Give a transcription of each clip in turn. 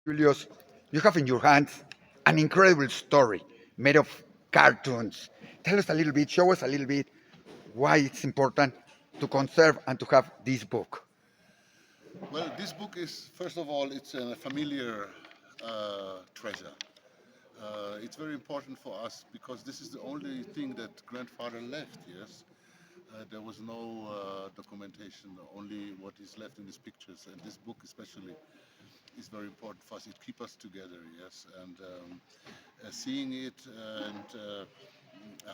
Julius, you have in your hands an incredible story made of cartoons. Tell us a little bit, show us a little bit why it's important to conserve and to have this book. Well, this book is, first of all, it's a familiar treasure. It's very important for us because this is the only thing that grandfather left, yes? There was no documentation, only what is left in these pictures. And this book especially is very important for us. It keeps us together, yes? And seeing it and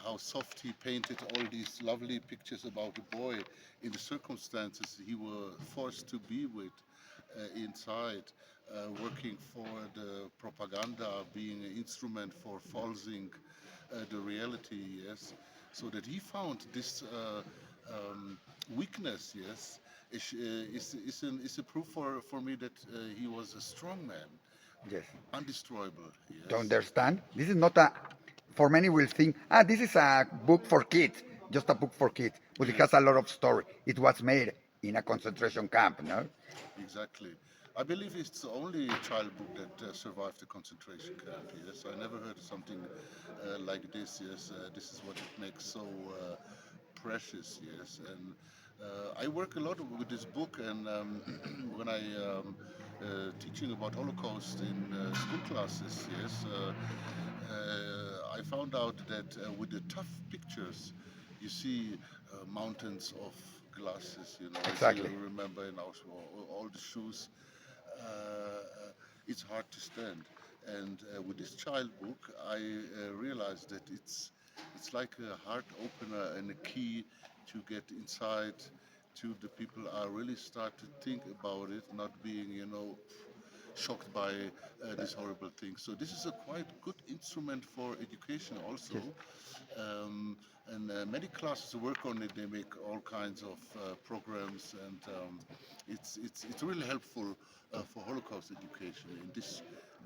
how soft he painted all these lovely pictures about a boy in the circumstances he was forced to be with inside, working for the propaganda, being an instrument for falsing the reality, yes. So that he found this weakness, yes, is a proof for me that he was a strong man, Yes. undestroyable, To yes. understand, this is not a, for many will think, this is a book for kids, just a book for kids, but it has a lot of story. It was made in a concentration camp, no? Exactly. I believe it's the only child book that survived the concentration camp. Yes, I never heard something like this. Yes, this is what it makes so precious. Yes, and I work a lot with this book, and when I teaching about Holocaust in school classes, yes, I found out that with the tough pictures, you see mountains of glasses. You know, as you Exactly. remember in Auschwitz, all the shoes. It's hard to stand. And with this child book, I realized that it's like a heart opener and a key to get inside to the people are really start to think about it, not being, shocked by this horrible thing. So this is a quite good instrument for education also. Yes. And many classes work on it. They make all kinds of programs, and it's really helpful for Holocaust education in this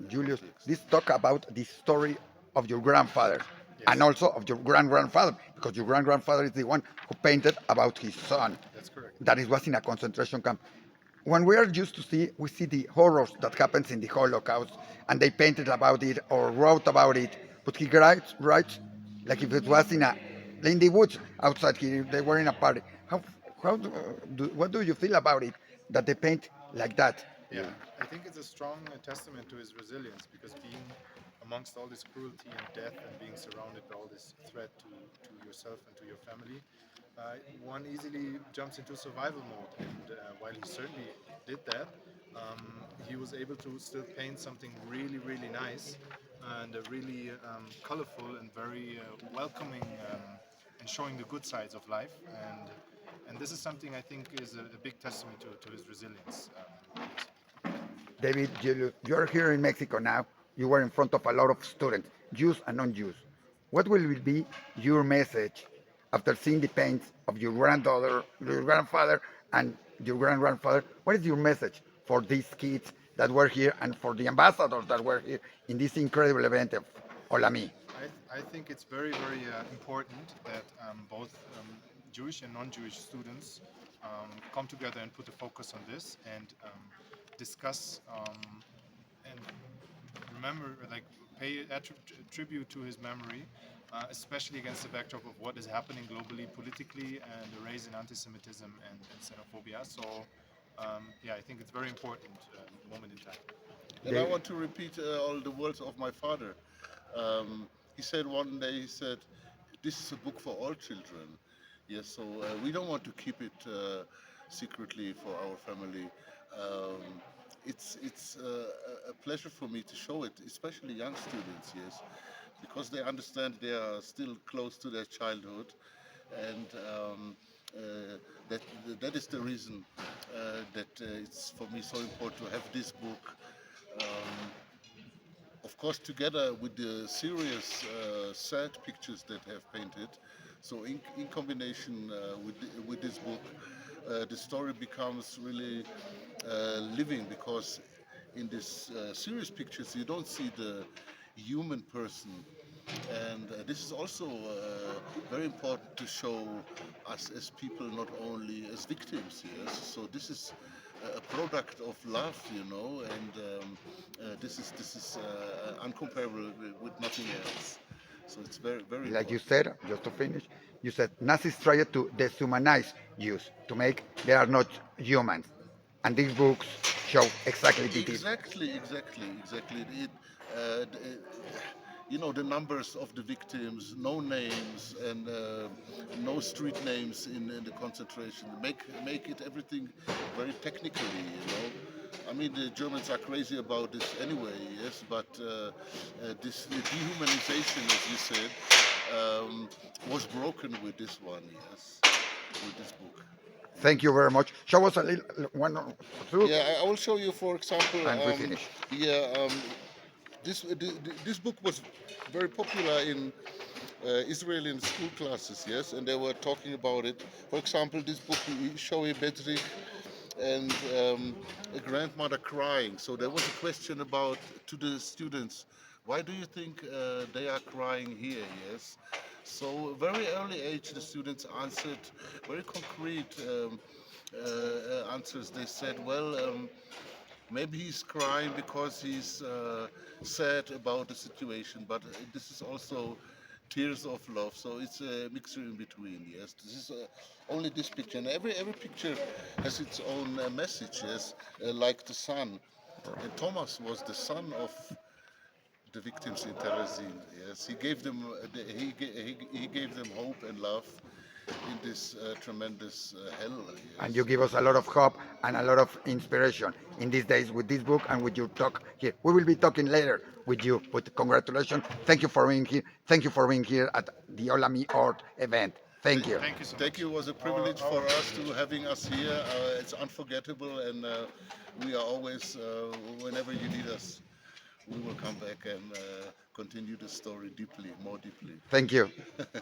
Julius, context. this talk about the story of your grandfather and Yes, also of your grand grandfather, because your grand grandfather is the one who painted about his son that's correct. that it was in a concentration camp. When we are used to see, we see the horrors that happens in the Holocaust, and they painted about it or wrote about it, but he writes like if it was in the woods outside here, they were in a party. What do you feel about it that they paint like that? Yeah, I think it's a strong testament to his resilience because being amongst all this cruelty and death and being surrounded by all this threat to yourself and to your family, one easily jumps into survival mode. And while he certainly did that, he was able to still paint something really, really nice and really colorful and very welcoming and showing the good sides of life. And this is something I think is a big testament to his resilience. Yes. David, you're here in Mexico now. You were in front of a lot of students, Jews and non-Jews. What will be your message after seeing the paints of your granddaughter, your grandfather, and your grand grandfather? What is your message for these kids that were here and for the ambassadors that were here in this incredible event of OLAMI? I think it's very, very important that both Jewish and non-Jewish students come together and put a focus on this and discuss and remember, like, pay tribute to his memory, especially against the backdrop of what is happening globally, politically, and the rise in anti-Semitism and xenophobia. So, yeah, I think it's very important moment in time. And I They, want to repeat all the words of my father. He said one day, he said, "This is a book for all children." Yes, so we don't want to keep it secretly for our family. Um, it's a pleasure for me to show it, especially young students. Yes, because they understand they are still close to their childhood, and that that is the reason that it's for me so important to have this book. Um, of course, together with the serious, sad pictures that have painted. So, in combination with this book, the story becomes really living because in these serious pictures you don't see the human person, and this is also very important to show us as people, not only as victims. Yes, so this is a product of love, you know, and this is uncomparable with nothing else. So it's very very Like you important. said, just to finish, you said Nazis tried to dehumanize Jews to make they are not humans, and these books show exactly this. Exactly. You know, the numbers of the victims, no names and no street names in the concentration. Make it everything very technically. You know, I mean the Germans are crazy about this anyway. Yes, but this dehumanization, as you said, um, was broken with this one. Yes, with this book. Thank you very much. Show us a little one or two, Yeah, I will show you, for example, and we finish. yeah, this book was very popular in Israeli school classes, yes, and they were talking about it. For example, this book, Shoei Bedrich and a grandmother crying. So there was a question about to the students, why do you think they are crying here? Yes. So very early age, the students answered very concrete answers. They said, well, maybe he's crying because he's sad about the situation, but this is also tears of love. So it's a mixture in between. Yes, this is only this picture, and every picture has its own message. Yes, like the son. And Thomas was the son of the victims in Terezin. Yes, he gave them he gave them hope and love in this tremendous hell. And Yes. you give us a lot of hope and a lot of inspiration in these days with this book and with your talk here. We will be talking later with you. But congratulations. Thank you for being here. Thank you for being here at the OLAMI ORT event. Thank you. Thank you so Thank much. you. It was a privilege for us to having us here. It's unforgettable, and we are always, whenever you need us, we will come back and continue the story deeply, more deeply. Thank you.